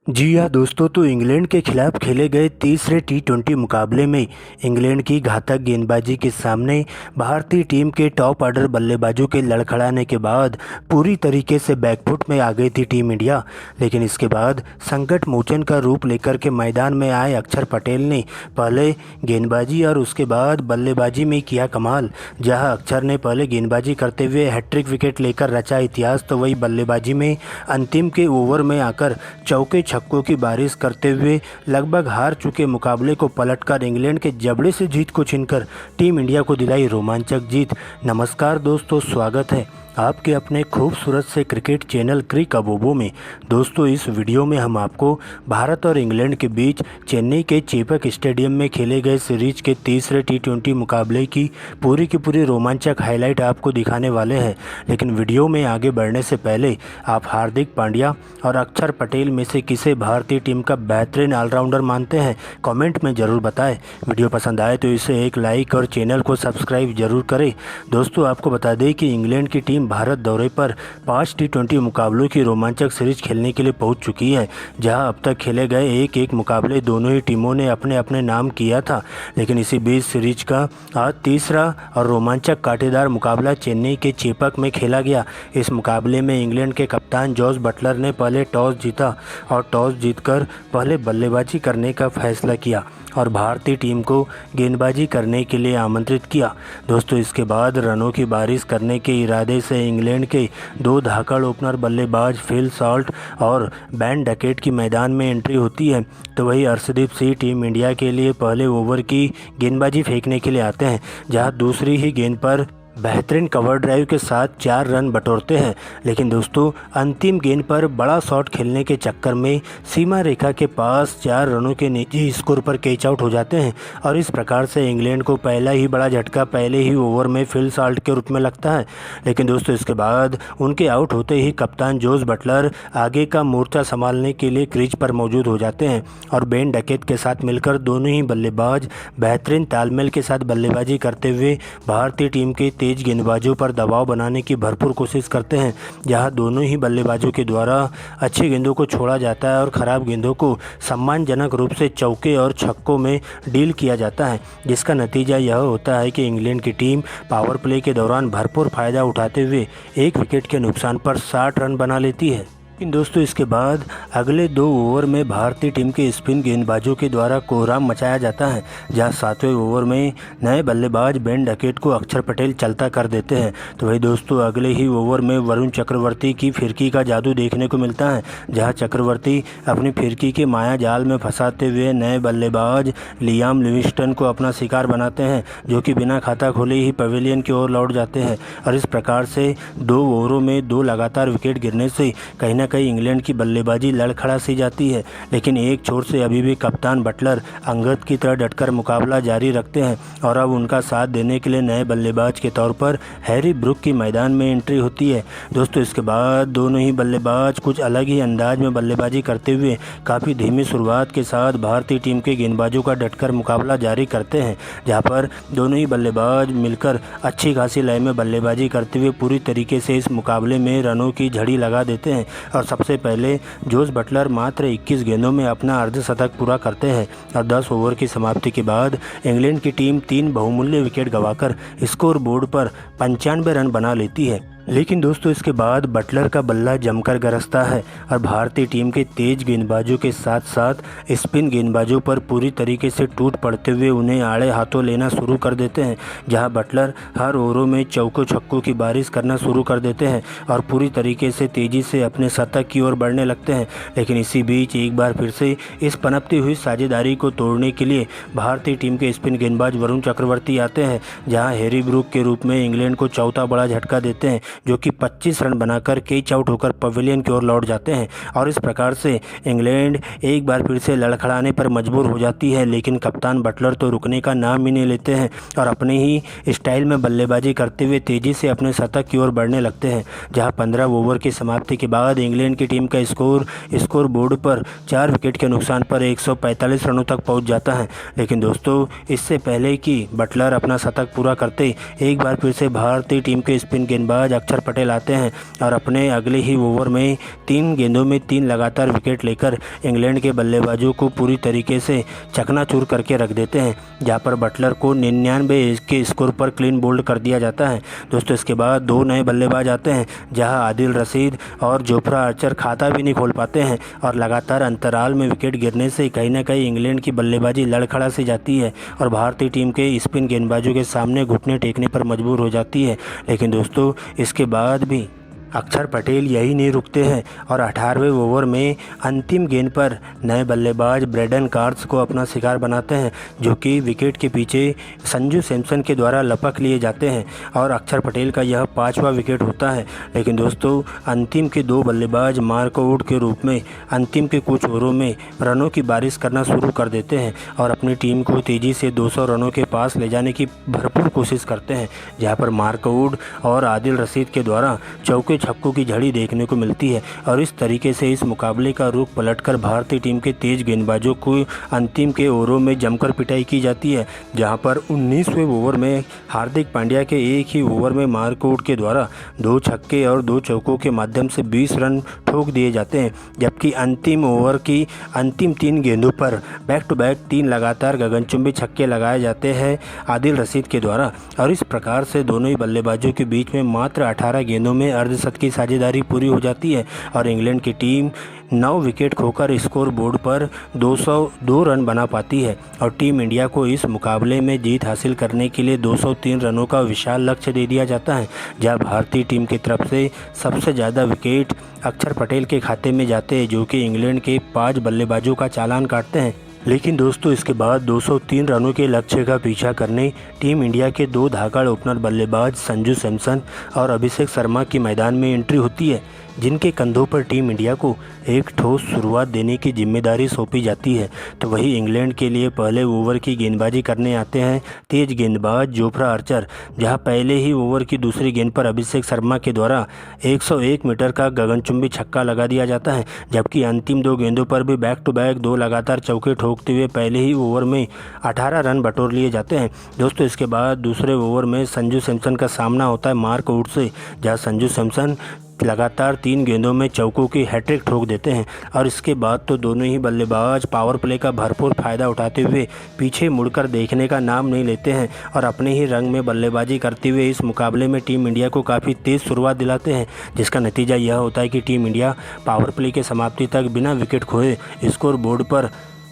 जी हाँ दोस्तों, तो इंग्लैंड के खिलाफ खेले गए तीसरे टी20 मुकाबले में इंग्लैंड की घातक गेंदबाजी के सामने भारतीय टीम के टॉप ऑर्डर बल्लेबाजों के लड़खड़ाने के बाद पूरी तरीके से बैकफुट में आ गई थी टीम इंडिया। लेकिन इसके बाद संकट मोचन का रूप लेकर के मैदान में आए अक्षर पटेल ने पहले गेंदबाजी और उसके बाद बल्लेबाजी में किया कमाल। जहाँ अक्षर ने पहले गेंदबाजी करते हुए हैट्रिक विकेट लेकर रचा इतिहास, तो वही बल्लेबाजी में अंतिम के ओवर में आकर चौके छक्कों की बारिश करते हुए लगभग हार चुके मुकाबले को पलटकर इंग्लैंड के जबड़े से जीत को छीनकर टीम इंडिया को दिलाई रोमांचक जीत। नमस्कार दोस्तों, स्वागत है आपके अपने खूबसूरत से क्रिकेट चैनल क्रिक अबोबो में। दोस्तों, इस वीडियो में हम आपको भारत और इंग्लैंड के बीच चेन्नई के चेपक स्टेडियम में खेले गए सीरीज के तीसरे टी20 मुकाबले की पूरी रोमांचक हाईलाइट आपको दिखाने वाले हैं। लेकिन वीडियो में आगे बढ़ने से पहले आप हार्दिक पांड्या और अक्षर पटेल में से किसे भारतीय टीम का बेहतरीन ऑलराउंडर मानते हैं, कमेंट में ज़रूर बताएं। वीडियो पसंद आए तो इसे एक लाइक और चैनल को सब्सक्राइब जरूर करें। दोस्तों, आपको बता दें कि इंग्लैंड की टीम भारत दौरे पर 5 टी20 मुकाबलों की रोमांचक सीरीज खेलने के लिए पहुंच चुकी है। जहां अब तक खेले गए एक मुकाबले दोनों ही टीमों ने अपने अपने नाम किया था। लेकिन इसी बीच सीरीज का आज तीसरा और रोमांचक कांटेदार मुकाबला चेन्नई के चेपक में खेला गया। इस मुकाबले में इंग्लैंड के कप्तान जॉस बटलर ने पहले टॉस जीता और टॉस जीतकर पहले बल्लेबाजी करने का फैसला किया और भारतीय टीम को गेंदबाजी करने के लिए आमंत्रित किया। दोस्तों, इसके बाद रनों की बारिश करने के इरादे से इंग्लैंड के 2 धाकड़ ओपनर बल्लेबाज फिल सॉल्ट और बेन डकेट की मैदान में एंट्री होती है। तो वही अर्शदीप सिंह टीम इंडिया के लिए पहले ओवर की गेंदबाजी फेंकने के लिए आते हैं, जहां दूसरी ही गेंद पर बेहतरीन कवर ड्राइव के साथ 4 रन बटोरते हैं। लेकिन दोस्तों, अंतिम गेंद पर बड़ा शॉट खेलने के चक्कर में सीमा रेखा के पास 4 रनों के निजी स्कोर पर कैच आउट हो जाते हैं और इस प्रकार से इंग्लैंड को पहला ही बड़ा झटका पहले ही ओवर में फिल सॉल्ट के रूप में लगता है। लेकिन दोस्तों, इसके बाद उनके आउट होते ही कप्तान जोस बटलर आगे का मोर्चा संभालने के लिए क्रीज पर मौजूद हो जाते हैं और बेन डकेट के साथ मिलकर दोनों ही बल्लेबाज बेहतरीन तालमेल के साथ बल्लेबाजी करते हुए भारतीय टीम के तेज गेंदबाजों पर दबाव बनाने की भरपूर कोशिश करते हैं। जहां दोनों ही बल्लेबाजों के द्वारा अच्छी गेंदों को छोड़ा जाता है और ख़राब गेंदों को सम्मानजनक रूप से चौके और छक्कों में डील किया जाता है, जिसका नतीजा यह होता है कि इंग्लैंड की टीम पावर प्ले के दौरान भरपूर फ़ायदा उठाते हुए 1 विकेट के नुकसान पर 60 रन बना लेती है। लेकिन दोस्तों, इसके बाद अगले 2 ओवर में भारतीय टीम के स्पिन गेंदबाजों के द्वारा कोहराम मचाया जाता है। जहां 7वें ओवर में नए बल्लेबाज बेन डकेट को अक्षर पटेल चलता कर देते हैं। तो वही दोस्तों, अगले ही ओवर में वरुण चक्रवर्ती की फिरकी का जादू देखने को मिलता है। जहां चक्रवर्ती अपनी फिरकी के माया जाल में फंसाते हुए नए बल्लेबाज लियाम लिविंगस्टन को अपना शिकार बनाते हैं, जो कि बिना खाता खोले ही पवेलियन की ओर लौट जाते हैं। और इस प्रकार से 2 ओवरों में 2 लगातार विकेट गिरने से कहीं ना कहीं इंग्लैंड की बल्लेबाजी लड़खड़ा सी जाती है। लेकिन एक छोर से अभी भी कप्तान बटलर अंगद की तरह डटकर मुकाबला जारी रखते हैं और अब उनका साथ देने के लिए नए बल्लेबाज के तौर पर हैरी ब्रूक की मैदान में एंट्री होती है। दोस्तों, इसके बाद दोनों ही बल्लेबाज कुछ अलग ही अंदाज में बल्लेबाजी करते हुए काफ़ी धीमी शुरुआत के साथ भारतीय टीम के गेंदबाजों का डटकर मुकाबला जारी करते हैं। जहां पर दोनों ही बल्लेबाज मिलकर अच्छी खासी लय में बल्लेबाजी करते हुए पूरी तरीके से इस मुकाबले में रनों की झड़ी लगा देते हैं। और सबसे पहले जोस बटलर मात्र 21 गेंदों में अपना अर्धशतक पूरा करते हैं और 10 ओवर की समाप्ति के बाद इंग्लैंड की टीम 3 बहुमूल्य विकेट गंवाकर स्कोर बोर्ड पर 95 रन बना लेती है। लेकिन दोस्तों, इसके बाद बटलर का बल्ला जमकर गरजता है और भारतीय टीम के तेज गेंदबाजों के साथ साथ स्पिन गेंदबाजों पर पूरी तरीके से टूट पड़ते हुए उन्हें आड़े हाथों लेना शुरू कर देते हैं। जहां बटलर हर ओवरों में चौकों छक्कों की बारिश करना शुरू कर देते हैं और पूरी तरीके से तेज़ी से अपने शतक की ओर बढ़ने लगते हैं। लेकिन इसी बीच एक बार फिर से इस पनपती हुई साझेदारी को तोड़ने के लिए भारतीय टीम के स्पिन गेंदबाज वरुण चक्रवर्ती आते हैं, जहाँ हैरी ब्रूक के रूप में इंग्लैंड को चौथा बड़ा झटका देते हैं, जो कि 25 रन बनाकर कैच आउट होकर पवेलियन की ओर लौट जाते हैं। और इस प्रकार से इंग्लैंड एक बार फिर से लड़खड़ाने पर मजबूर हो जाती है। लेकिन कप्तान बटलर तो रुकने का नाम ही नहीं लेते हैं और अपने ही स्टाइल में बल्लेबाजी करते हुए तेज़ी से अपने शतक की ओर बढ़ने लगते हैं। जहां 15 ओवर की समाप्ति के बाद इंग्लैंड की टीम का स्कोर बोर्ड पर 4 विकेट के नुकसान पर 145 रनों तक पहुँच जाता है। लेकिन दोस्तों, इससे पहले कि बटलर अपना शतक पूरा करते, एक बार फिर से भारतीय टीम के स्पिन गेंदबाज अक्षर पटेल आते हैं और अपने अगले ही ओवर में 3 गेंदों में 3 लगातार विकेट लेकर इंग्लैंड के बल्लेबाजों को पूरी तरीके से चकनाचूर करके रख देते हैं, जहां पर बटलर को 99 के स्कोर पर क्लीन बोल्ड कर दिया जाता है। दोस्तों इसके बाद 2 नए बल्लेबाज आते हैं, जहां आदिल रशीद और जोफ्रा आर्चर खाता भी नहीं खोल पाते हैं और लगातार अंतराल में विकेट गिरने से कहीं ना कहीं इंग्लैंड की बल्लेबाजी लड़खड़ा सी जाती है और भारतीय टीम के स्पिन गेंदबाजों के सामने घुटने टेकने पर मजबूर हो जाती है। लेकिन दोस्तों इसके बाद भी अक्षर पटेल यही नहीं रुकते हैं और 18वें ओवर में अंतिम गेंद पर नए बल्लेबाज ब्रेडन कार्स को अपना शिकार बनाते हैं, जो कि विकेट के पीछे संजू सैमसन के द्वारा लपक लिए जाते हैं और अक्षर पटेल का यह 5वां विकेट होता है। लेकिन दोस्तों अंतिम के 2 बल्लेबाज मार्क वुड के रूप में अंतिम के कुछ ओवरों में रनों की बारिश करना शुरू कर देते हैं और अपनी टीम को तेज़ी से 200 रनों के पास ले जाने की भरपूर कोशिश करते हैं, जहाँ पर मार्क वुड और आदिल रशीद के द्वारा चौके छक्कों की झड़ी देखने को मिलती है और इस तरीके से इस मुकाबले का रुख पलटकर भारतीय टीम के तेज गेंदबाजों को अंतिम के ओवरों में जमकर पिटाई की जाती है, जहां पर 19वें ओवर में हार्दिक पांड्या के एक ही ओवर में मार्क वुड के द्वारा 2 छक्के और 2 चौकों के माध्यम से 20 रन ठोक दिए जाते हैं, जबकि अंतिम ओवर की अंतिम 3 गेंदों पर बैक टू बैक 3 लगातार गगनचुंबी छक्के लगाए जाते हैं आदिल रशीद के द्वारा और इस प्रकार से दोनों ही बल्लेबाजों के बीच में मात्र 18 गेंदों में अर्धशतक की साझेदारी पूरी हो जाती है और इंग्लैंड की टीम 9 विकेट खोकर स्कोर बोर्ड पर 202 रन बना पाती है और टीम इंडिया को इस मुकाबले में जीत हासिल करने के लिए 203 रनों का विशाल लक्ष्य दे दिया जाता है, जहां भारतीय टीम की तरफ से सबसे ज़्यादा विकेट अक्षर पटेल के खाते में जाते हैं, जो कि इंग्लैंड के 5 बल्लेबाजों का चालान काटते हैं। लेकिन दोस्तों इसके बाद 203 रनों के लक्ष्य का पीछा करने टीम इंडिया के 2 धाकड़ ओपनर बल्लेबाज संजू सैमसन और अभिषेक शर्मा की मैदान में एंट्री होती है, जिनके कंधों पर टीम इंडिया को एक ठोस शुरुआत देने की जिम्मेदारी सौंपी जाती है। तो वही इंग्लैंड के लिए पहले ओवर की गेंदबाजी करने आते हैं तेज गेंदबाज जोफ्रा आर्चर, जहां पहले ही ओवर की दूसरी गेंद पर अभिषेक शर्मा के द्वारा 101 मीटर का गगनचुंबी छक्का लगा दिया जाता है, जबकि अंतिम 2 गेंदों पर भी बैक टू बैक 2 लगातार चौके ठोकते हुए पहले ही ओवर में 18 रन बटोर लिए जाते हैं। दोस्तों इसके बाद दूसरे ओवर में संजू सैमसन का सामना होता है मार्क वुड से, जहां संजू सैमसन लगातार 3 गेंदों में चौकों की हैट्रिक ठोक देते हैं और इसके बाद तो दोनों ही बल्लेबाज पावर प्ले का भरपूर फ़ायदा उठाते हुए पीछे मुड़कर देखने का नाम नहीं लेते हैं और अपने ही रंग में बल्लेबाजी करते हुए इस मुकाबले में टीम इंडिया को काफ़ी तेज़ शुरुआत दिलाते हैं, जिसका नतीजा यह होता है कि टीम इंडिया पावर प्ले के समाप्ति तक बिना विकेट खोए स्कोर बोर्ड पर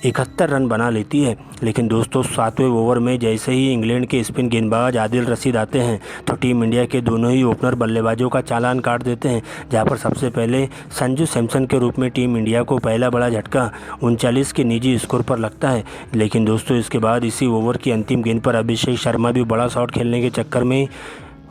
71 रन बना लेती है। लेकिन दोस्तों 7वें ओवर में जैसे ही इंग्लैंड के स्पिन गेंदबाज आदिल रशीद आते हैं तो टीम इंडिया के दोनों ही ओपनर बल्लेबाजों का चालान काट देते हैं, जहां पर सबसे पहले संजू सैमसन के रूप में टीम इंडिया को पहला बड़ा झटका 39 के निजी स्कोर पर लगता है। लेकिन दोस्तों इसके बाद इसी ओवर की अंतिम गेंद पर अभिषेक शर्मा भी बड़ा शॉट खेलने के चक्कर में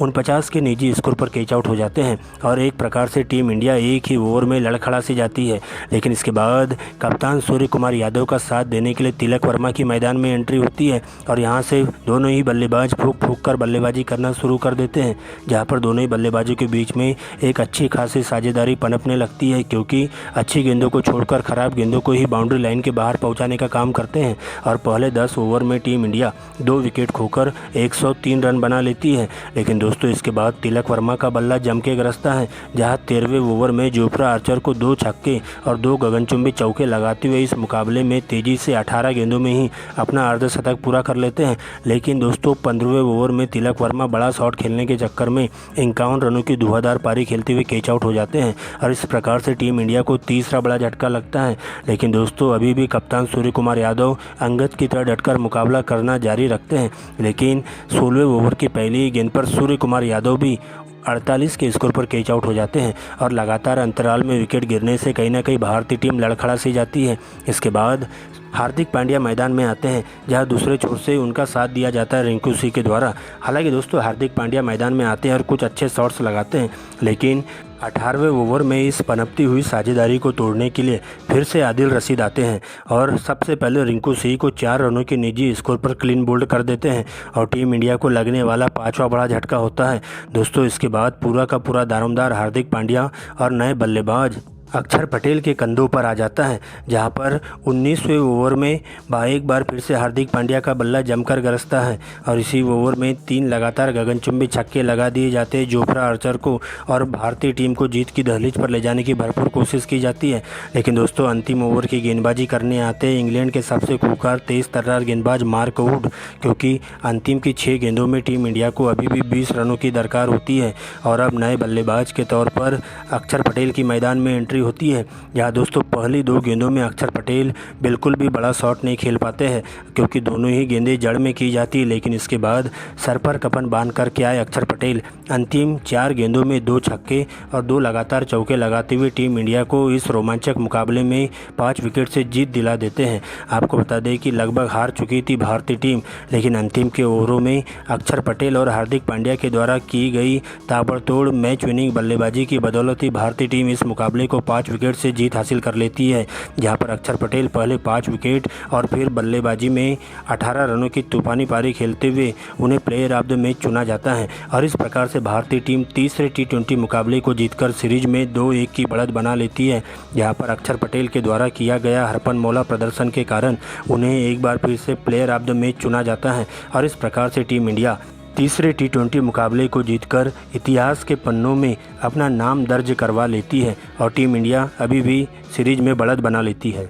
49 के निजी स्कोर पर कैच आउट हो जाते हैं और एक प्रकार से टीम इंडिया एक ही ओवर में लड़खड़ा सी जाती है। लेकिन इसके बाद कप्तान सूर्य कुमार यादव का साथ देने के लिए तिलक वर्मा की मैदान में एंट्री होती है और यहां से दोनों ही बल्लेबाज फूंक फूंक कर बल्लेबाजी करना शुरू कर देते हैं, जहां पर दोनों ही बल्लेबाजों के बीच में एक अच्छी खासी साझेदारी पनपने लगती है, क्योंकि अच्छी गेंदों को छोड़कर ख़राब गेंदों को ही बाउंड्री लाइन के बाहर पहुँचाने का काम करते हैं और पहले 10 ओवर में टीम इंडिया 2 विकेट खोकर 103 रन बना लेती है। लेकिन दोस्तों इसके बाद तिलक वर्मा का बल्ला जम के गरजता है, जहां 13वें ओवर में जोफ्रा आर्चर को 2 छक्के और 2 गगनचुंबी चौके लगाते हुए इस मुकाबले में तेजी से 18 गेंदों में ही अपना अर्धशतक पूरा कर लेते हैं। लेकिन दोस्तों 15वें ओवर में तिलक वर्मा बड़ा शॉट खेलने के चक्कर में 51 रनों की धुआंधार पारी खेलते हुए कैच आउट हो जाते हैं और इस प्रकार से टीम इंडिया को तीसरा बड़ा झटका लगता है। लेकिन दोस्तों अभी भी कप्तान सूर्य कुमार यादव अंगद की तरह डटकर मुकाबला करना जारी रखते हैं। लेकिन 16वें ओवर की पहली गेंद पर सूर्य कुमार यादव भी 48 के स्कोर पर कैच आउट हो जाते हैं और लगातार अंतराल में विकेट गिरने से कहीं ना कहीं भारतीय टीम लड़खड़ा सी जाती है। इसके बाद हार्दिक पांड्या मैदान में आते हैं, जहां दूसरे छोर से उनका साथ दिया जाता है रिंकू सिंह के द्वारा। हालांकि दोस्तों हार्दिक पांड्या मैदान में आते हैं और कुछ अच्छे शॉट्स लगाते हैं, लेकिन 18वें ओवर में इस पनपती हुई साझेदारी को तोड़ने के लिए फिर से आदिल रशीद आते हैं और सबसे पहले रिंकू सिंह को 4 रनों के निजी स्कोर पर क्लीन बोल्ड कर देते हैं और टीम इंडिया को लगने वाला 5वां बड़ा झटका होता है। दोस्तों इसके बाद पूरा का पूरा दारोमदार हार्दिक पांड्या और नए बल्लेबाज अक्षर पटेल के कंधों पर आ जाता है, जहां पर 19वें ओवर में एक बार फिर से हार्दिक पांड्या का बल्ला जमकर गरजता है और इसी ओवर में 3 लगातार गगनचुंबी छक्के लगा दिए जाते हैं जोफ्रा आर्चर को और भारतीय टीम को जीत की दहलीज पर ले जाने की भरपूर कोशिश की जाती है। लेकिन दोस्तों, अंतिम ओवर की गेंदबाजी करने आते हैं इंग्लैंड के सबसे खूंखार तेज तर्रार गेंदबाज मार्क वुड, क्योंकि अंतिम की 6 गेंदों में टीम इंडिया को अभी भी 20 रनों की दरकार होती है और अब नए बल्लेबाज के तौर पर अक्षर पटेल की मैदान में एंट्री होती है। यहाँ दोस्तों, पहली 2 गेंदों में अक्षर पटेल बिल्कुल भी बड़ा शॉट नहीं खेल पाते हैं, क्योंकि दोनों ही गेंदें जड़ में की जाती है। लेकिन इसके बाद सर पर कफन बांध कर के आए अक्षर पटेल अंतिम 4 गेंदों में 2 छक्के और 2 लगातार चौके लगाते हुए टीम इंडिया को इस रोमांचक मुकाबले में 5 विकेट से जीत दिला देते हैं। आपको बता दें कि लगभग हार चुकी थी भारतीय टीम, लेकिन अंतिम के ओवरों में अक्षर पटेल और हार्दिक पांड्या के द्वारा की गई ताबड़तोड़ मैच विनिंग बल्लेबाजी की बदौलत ही भारतीय टीम इस मुकाबले को 5 विकेट से जीत हासिल कर लेती है। जहां पर अक्षर पटेल पहले 5 विकेट और फिर बल्लेबाजी में 18 रनों की तूफानी पारी खेलते हुए उन्हें प्लेयर ऑफ द मैच चुना जाता है और इस प्रकार से भारतीय टीम तीसरे T20 मुकाबले को जीतकर सीरीज में 2-1 की बढ़त बना लेती है। जहां पर अक्षर पटेल के द्वारा किया गया हरपन मौला प्रदर्शन के कारण उन्हें एक बार फिर से प्लेयर ऑफ द मैच चुना जाता है और इस प्रकार से टीम इंडिया तीसरे T20 मुकाबले को जीतकर इतिहास के पन्नों में अपना नाम दर्ज करवा लेती है और टीम इंडिया अभी भी सीरीज में बढ़त बना लेती है।